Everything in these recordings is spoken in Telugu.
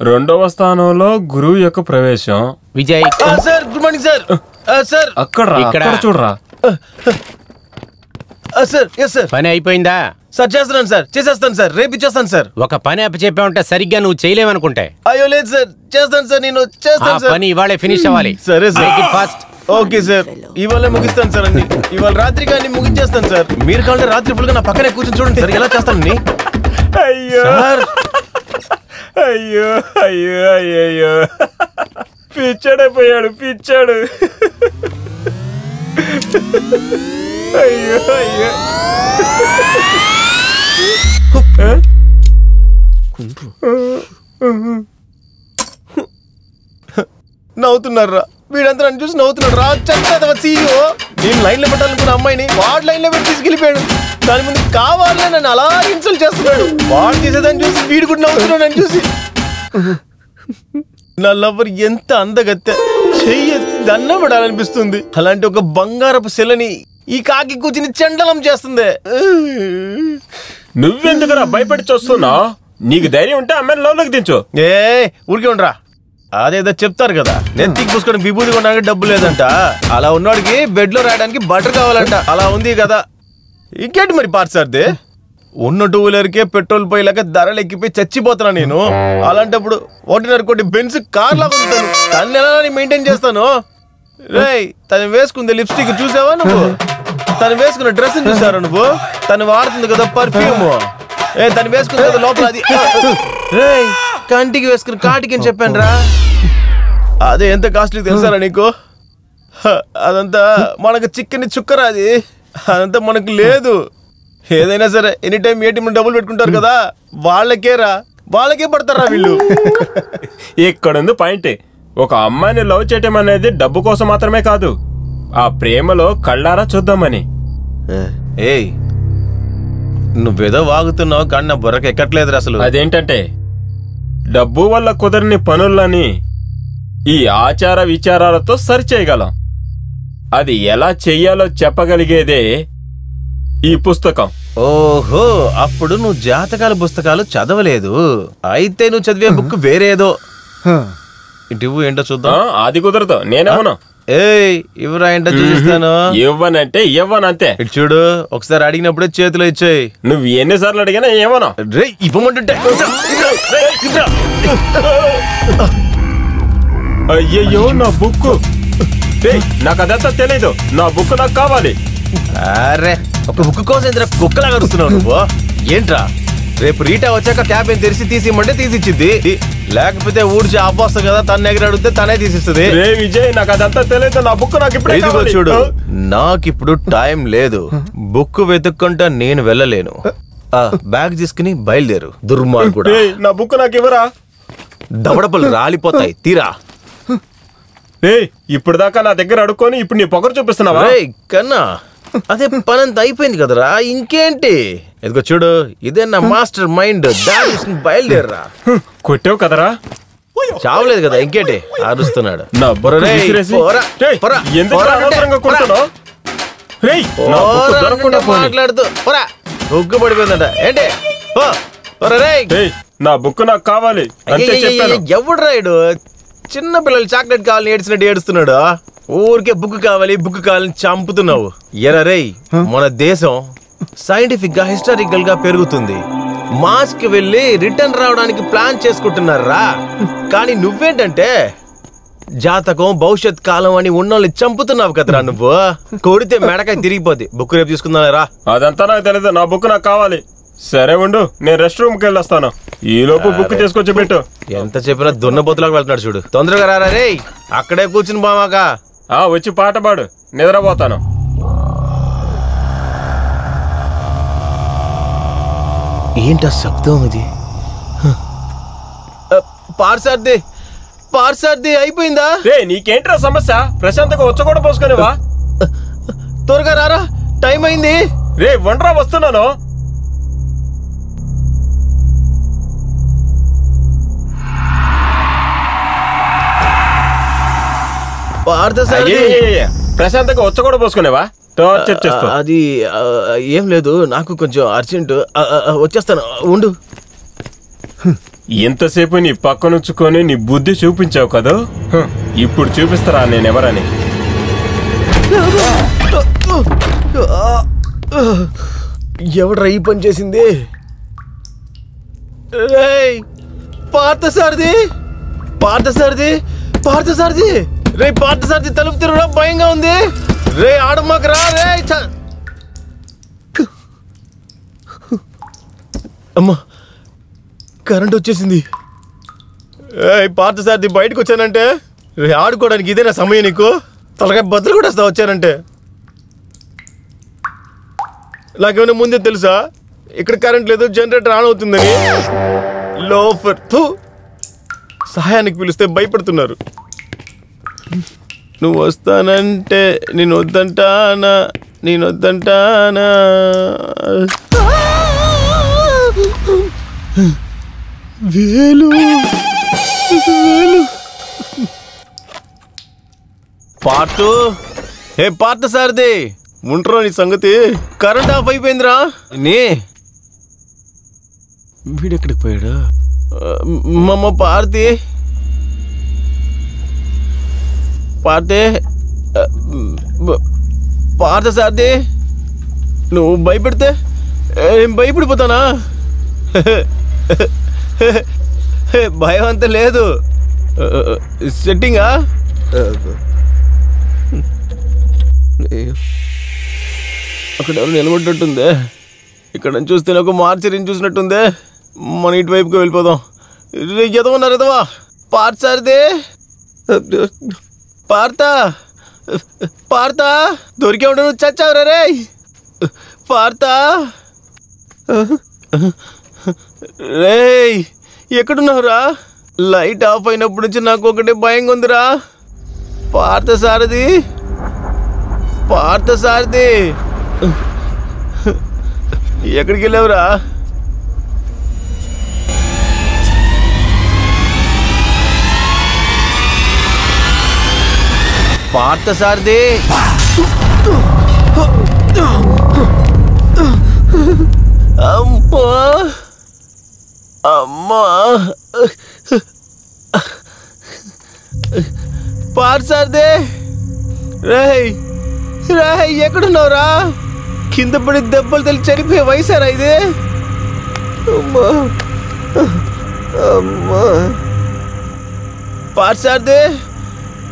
రెండవ స్థానంలో గురువు యొక్క ప్రవేశం. Vijay sir, good morning sir. Sir అక్కడ చూడరా సార్. Yes sir. పని అయిపోయిందా? సార్ చేస్తున్నాను సార్, చేసేస్తాను సార్, రేపు ఇచ్చేస్తాను సార్. ఒక పని అప్పచెప్పామంటే సరిగ్గా నువ్వు చేయలేవనుకుంటే. అయ్యో లేదు సార్, చేస్తాను సార్, నేను చేస్తాను సార్. పని ఇవాళే ఫినిష్ అవ్వాలి. సరే సార్, ఫాస్ట్. ఓకే సార్, ఇవాళ ముగిస్తాను సార్ అండి. ఇవాళ రాత్రి కానీ ముగించేస్తాను సార్. మీరు కావాలంటే రాత్రి ఫుల్గా నా పక్కనే కూర్చొని చూడండి సార్ ఎలా చేస్తాను. అయ్యో అయ్యో అయ్యో అయ్యో పిచ్చాడైపోయాడు, పిచ్చాడు. అయ్యో అయ్యో నవ్వుతున్నారా? వీడంతా నన్ను చూసి నవ్వుతున్నాడు రా. చెత్త సీఈఓ. నేను లైన్లో పెట్టాలనుకున్న అమ్మాయిని వాడు లైన్లో పెట్టి తీసుకెళ్ళిపోయాడు. దాని ముందు కావాలనే నన్ను అలా ఇన్సల్ట్ చేస్తున్నాడు. వాడు చేసేదాన్ని చూసి వీడు కూడా నవ్వుతున్నాడు నన్ను చూసి. నా లవ్వర్ ఎంత అందగత్తె, చెయ్యి దండం పడాలనిపిస్తుంది. అలాంటి ఒక బంగారపు శిలని ఈ కాకి కూర్చుని చెండలం చేస్తుంది. నువ్వెందుకురా భయపడి చూస్తున్నావు? నీకు ధైర్యం ఉంటే అమ్మాయిని లోపలికి దించు. ఊరికే ఉండరా, అదేదో చెప్తారు కదా, నెత్తికి పూసుకొని విభూతి కొనడానికి డబ్బు లేదంట. అలా ఉన్నవాడికి బెడ్ లో రాయడానికి బటర్ కావాలంట. అలా ఉంది కదా. ఇంకేంటి మరి పార్సార్ది? ఉన్న 2 వీలర్కే పెట్రోల్ పోయేలాగా ధరలు ఎక్కిపోయి చచ్చిపోతున్నా నేను. అలాంటప్పుడు 1.5 కోటి బెంజ్ కార్ లాగా ఉంటాను. తను ఎలా మెయింటైన్ చేస్తాను? రేయ్, తను వేసుకుంది లిప్స్టిక్ చూసావా నువ్వు? తను వేసుకున్న డ్రెస్ చూసారా నువ్వు? తను వాడుతుంది కదా పర్ఫ్యూమ్. తను వేసుకుంది కదా లోపల అది. రేయ్, కంటికి వేసుకుని కాటికి అని చెప్పాను రా. అదే ఎంత కాస్ట్లీ తెలుసారా నీకు? అదంతా మనకు చిక్కని చుక్కరా. అదంతా మనకు లేదు. ఏదైనా సరే ఎనీ టైం ఏటీఎం డబ్బులు పెట్టుకుంటారు కదా, వాళ్ళకే పడతారా వీళ్ళు. ఇక్కడుంది పాయింట్. ఒక అమ్మాయిని లవ్ చేయటం అనేది డబ్బు కోసం మాత్రమే కాదు, ఆ ప్రేమలో కళ్ళారా చూద్దామని. ఏయ్, నువ్వేదో వాగుతున్నావు కానీ నా బుర్రకు ఎక్కట్లేదు అసలు. అదేంటంటే, డబ్బు వల్ల కుదరని పనులని ఈ ఆచార విచారాలతో సరిచేయగలం. అది ఎలా చెయ్యాలో చెప్పగలిగేదే ఈ పుస్తకం. ఓహో, అప్పుడు నువ్వు జాతకాల పుస్తకాలు చదవలేదు. అయితే నువ్వు చదివే బుక్ వేరేదో. ఇటు ఏంటో చూద్దాం. అది కుదరదు, నేనేమను. ఇవ్వరా ఏంటో చూపిస్తాను. ఇవ్వనంటే ఇవ్వనంతే. ఇటు చూడు, ఒకసారి అడిగినప్పుడే చేతిలో ఇచ్చాయి. నువ్వు ఎన్నిసార్లు అడిగినా ఏమను. ఇవ్వమంటుంటే అయ్యయ్యో, నా బుక్. నాకు అదంతా తెలీదు. నా బుక్ నాకు కావాలి. అరే, ఒక బుక్ కోసం ఇంత కుక్కలాగా అరుస్తున్నావు నువ్వు. ఏంట్రా, రేపు రీటా వచ్చాక ట్యాబ్ ఏం తెరిచి తీసిమ్మంటే తీసిచ్చింది. లేకపోతే ఊడ్చి అవ్వొస్తా కదా, తన ఎగర అడిగితే తనే తీసిస్తుంది. విజయ్, నాకు అదంతా తెలియదు. నా బుక్ నాకు ఇప్పుడు చూడు. నాకిప్పుడు టైం లేదు. బుక్ వెతుక్కుంటా నేను వెళ్ళలేను. బ్యాగ్ తీసుకుని బయలుదేరు. దుర్మార్గుడా, నా బుక్ నాకు ఇవ్వరా. దవడపలు రాలిపోతాయి, తీరా. ఇప్పుడు దాకా నా దగ్గర అడుక్కొని ఇప్పుడు నీ పొగరు చూపిస్తున్నావా? కన్నా, అదే పనంతా అయిపోయింది కదరా, ఇంకేంటి? ఇదిగో చూడు, ఇదే నా మాస్టర్ మైండ్. బయలుదేరరా. కొట్టావు కదరా? చావలేదు కదా, ఇంకేంటి అరుస్తున్నాడు. మాట్లాడుతూ బుక్ పడిపోయిందంట. ఏంటి? నా బుక్ నాకు కావాలి. ఎవడు రాయుడు? చిన్న పిల్లలు చాక్లెట్ కావాలని ఏడ్చినట్టు ఏడుస్తున్నాడు. ఊరికే బుక్ కావాలని చంపుతున్నావు. ఎరా రేయ్, మన దేశం సైంటిఫిక్ గా హిస్టారికల్ గా పెరుగుతుంది. మార్స్ కి వెళ్ళి రిటర్న్ రావడానికి ప్లాన్ చేసుకుంటున్నారా. కానీ నువ్వేంటంటే జాతకం, భవిష్యత్ కాలం అని ఉన్నోళ్ళని చంపుతున్నావు కదరా నువ్వు. కొడితే మెడకాయ తిరిగిపోద్ది. బుక్ రేపు తీసుకుందారా. అదంతా నాకు తెలియదు. నా బుక్ నాకు కావాలి. సరే ఉండు, నేను రెస్ట్ రూమ్ కి వెళ్ళొస్తాను. ఈ లోపు బుక్ తీసుకొచ్చి పెట్టు. ఎంత చెప్పినా దున్నపోతులకు వెళ్తున్నాడు చూడు. తొందరగా రారా రే. అక్కడే కూర్చుని బామాక. వచ్చి పాట పాడు, నిద్రపోతాను. ఏంటా శబ్దం ఇది? పార్సార్ది అయిపోయిందా? నీకేంట్రా సమస్య? ప్రశాంతంగా వచ్చ కూడా పోసుకునేవా? త్వరగా రారా, టైం అయింది. వండ్రా, వస్తున్నాను. ప్రశాంతంగా వచ్చ కూడా పోసుకునేవా? అది ఏం లేదు, నాకు కొంచెం అర్జెంట్. వచ్చేస్తాను, ఉండు. ఇంతసేపు నీ పక్కనుంచుకొని నీ బుద్ధి చూపించావు కదా, ఇప్పుడు చూపిస్తారా నేనెవరని. ఎవడ్రా ఈ పని చేసింది? పార్థసారథి, పార్థసారథి, పార్థసారథి, రే పార్థసారథి, తలుపు తిరుగురా, భయంగా ఉంది. రే ఆడమ్మకరా రే. అమ్మా, కరెంట్ వచ్చేసింది. పార్థసారథి, బయటకు వచ్చానంటే రే ఆడుకోవడానికి ఇదేనా సమయం నీకు? తలకాయ బద్దలు కూడా వస్తా వచ్చానంటే. నాకేమైనా ముందే తెలుసా ఇక్కడ కరెంట్ లేదు, జనరేటర్ ఆన్ అవుతుందని? లోఫర్, సహాయానికి పిలిస్తే భయపడుతున్నారు. నువ్వు వస్తానంటే నేను వద్దంటానా, నేను వద్దంటానా? వేలు వేలు. పార్టు, హే పార్థసారథి, ఉంటారా నీ సంగతి? కరెంట్ ఆఫ్ అయిపోయిందిరా. నీ వీడెక్కడికి పోయాడు? మమ్మ పార్థి, పార్థి, పార్థసారథి, నువ్వు భయపెడితే నేను భయపడిపోతానా? భయం అంత లేదు. సెట్టింగా? అక్కడ ఎవరు నిలబడ్డట్టుందే. ఇక్కడ చూస్తే నాకు మార్చరిని చూసినట్టుందే. మన ఇటువైపుకి వెళ్ళిపోదాం. ఎదవన్నారు ఎదవా. పార్థసారథి, పార్థ, పార్థ, దొరికే ఉండ, నువ్వు చచ్చావురా రే. పార్థ రే, ఎక్కడున్నావురా? లైట్ ఆఫ్ అయినప్పటి నుంచి నాకు ఒకటే భయంగా ఉందిరా. పార్థసారథి, పార్థసారథి, ఎక్కడికి వెళ్ళావురా? పార్థసారథి, అమ్మా అమ్మా, పార్థసారథి, రేయ్ రేయ్, ఎక్కడున్నావురా? కింద పడి దెబ్బలు తల్లి చనిపోయే వయసారా ఇది? అమ్మా అమ్మా. పార్థసారథి,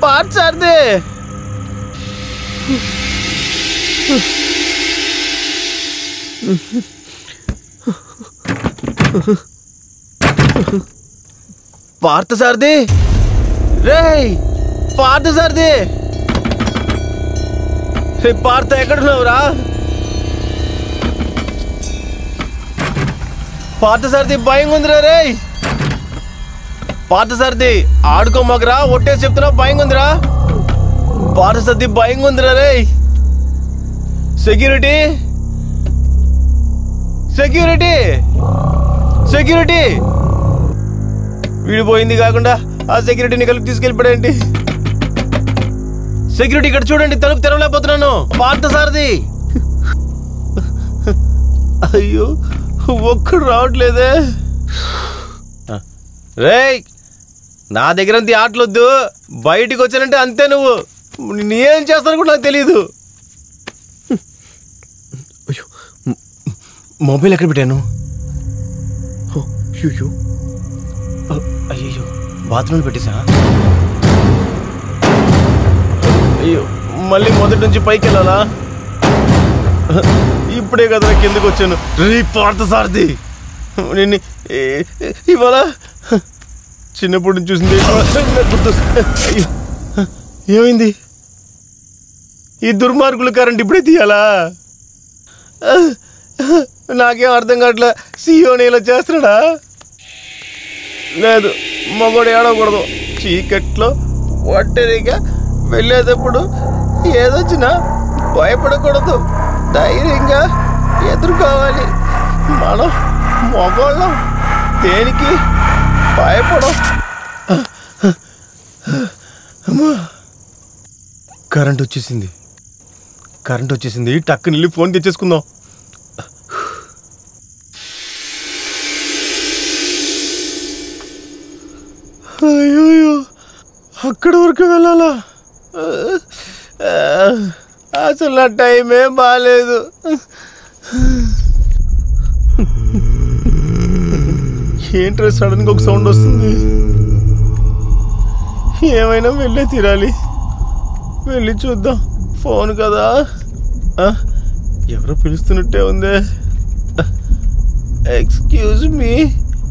పార్థసారథి, పార్థసారథి, రేయ్ పార్థసారథి, పార్థ ఎక్కడున్నావురా? పార్థసారథి, భయంగా ఉందిరా రే. పార్థసారథి, ఆడుకోమాకరా, ఒట్టేసి చెప్తున్నా, భయంగా ఉందిరా. పార్థసారథి, భయంగా ఉందిరా రే. Security, security, security. వీడిపోయింది కాకుండా ఆ సెక్యూరిటీని కలిపి తీసుకెళ్ళిపోయాడేంటి? సెక్యూరిటీ, ఇక్కడ చూడండి, తలుపు తెరవలేకపోతున్నాను. పార్థసారథి, అయ్యో ఒక్కడు రావట్లేదే. రేయ్, నా దగ్గర అంత ఆటలొద్దు, బయటికి వచ్చానంటే అంతే. నువ్వు నేనేం చేస్తాను కూడా నాకు తెలీదు. అయ్యో, మొబైల్ ఎక్కడ పెట్టాను? అయ్యో అయ్యో, బాత్రూంలో పెట్టేసా? అయ్యో, మళ్ళీ మొదటి నుంచి పైకి వెళ్ళాలా? ఇప్పుడే కదా కిందకు వచ్చాను. రే పార్థసారథి, నేను ఇవాళ చిన్నప్పుడు నుంచి చూసింది గుర్తు. అయ్యో, ఏమైంది? ఈ దుర్మార్గుల కరెంట్ ఇప్పుడే తీయాలా? నాకేం అర్థం కావట్లే. సీఓని ఇలా చేస్తున్నాడా? లేదు, మగోడు ఏడవకూడదు. చీకట్లో ఒంటరిగా వెళ్ళేటప్పుడు ఏదొచ్చినా భయపడకూడదు, ధైర్యంగా ఎదుర్కోవాలి. మనం మగోళ్ళం, దేనికి భయపడం. కరెంట్ వచ్చేసింది, కరెంట్ వచ్చేసింది. టక్కుని వెళ్ళి ఫోన్ తెచ్చేసుకుందాం. అయ్యో అక్కడి వరకు వెళ్ళాలా? అసలు నా టైం ఏం బాగాలేదు. ఏంట్రా సడన్గా ఒక సౌండ్ వస్తుంది? ఏమైనా వెళ్ళే తీరాలి. వెళ్ళి చూద్దాం. ఫోన్ కదా, ఎవరో పిలుస్తున్నట్టే ఉందే. Excuse me.